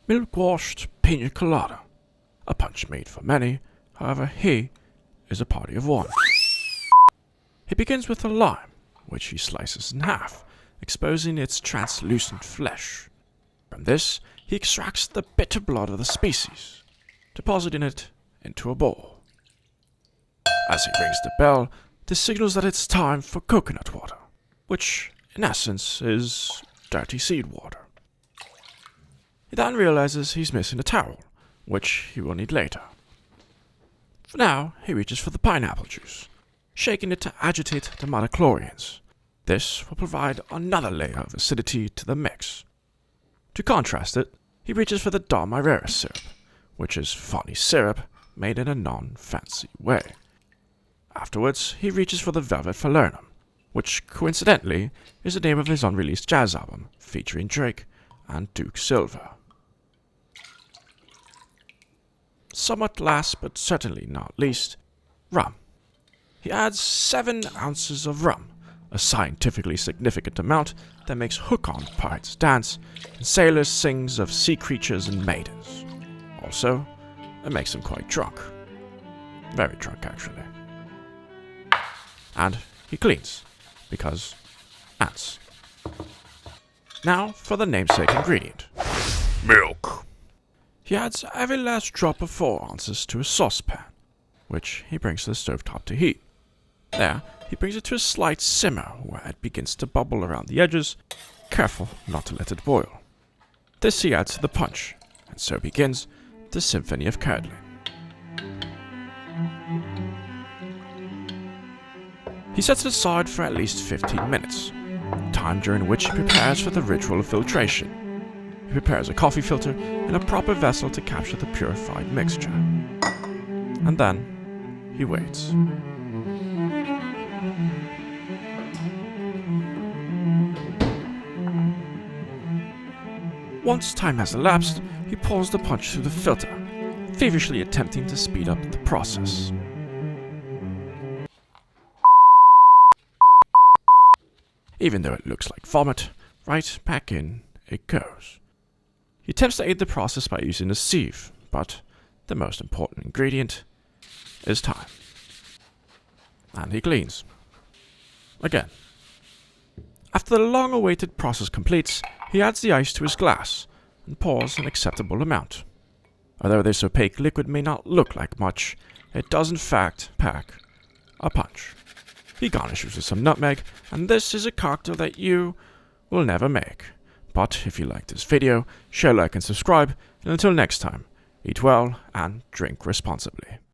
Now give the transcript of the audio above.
milk-washed Piña Colada. A punch made for many, however he is a party of one. He begins with a lime, which he slices in half, exposing its translucent flesh. From this, he extracts the bitter blood of the species, depositing it into a bowl. As he rings the bell, this signals that it's time for coconut water, which, in essence, is dirty seed water. He then realizes he's missing a towel, which he will need later. For now, he reaches for the pineapple juice, shaking it to agitate the midichlorians. This will provide another layer of acidity to the mix. To contrast it, he reaches for the demerara syrup, which is funny syrup made in a non-fancy way. Afterwards, he reaches for the velvet Falernum, which coincidentally is the name of his unreleased jazz album featuring Drake and Duke Silver. Somewhat last but certainly not least, rum. He adds 7 ounces of rum, a scientifically significant amount that makes hook-on pirates dance and sailors sings of sea creatures and maidens. Also, it makes them quite drunk. Very drunk, actually. And he cleans, because ants. Now for the namesake ingredient. Milk. He adds every last drop of 4 ounces to a saucepan, which he brings to the stovetop to heat. There, he brings it to a slight simmer where it begins to bubble around the edges, careful not to let it boil. This he adds to the punch, and so begins the symphony of curdling. He sets it aside for at least 15 minutes, time during which he prepares for the ritual of filtration. He prepares a coffee filter in a proper vessel to capture the purified mixture. And then, he waits. Once time has elapsed, he pours the punch through the filter, feverishly attempting to speed up the process. Even though it looks like vomit, right back in it goes. He attempts to aid the process by using a sieve, but the most important ingredient is time. And he cleans. Again. After the long-awaited process completes, he adds the ice to his glass and pours an acceptable amount. Although this opaque liquid may not look like much, it does in fact pack a punch. He garnishes with some nutmeg, and this is a cocktail that you will never make. But if you liked this video, share, like, and subscribe, and until next time, eat well and drink responsibly.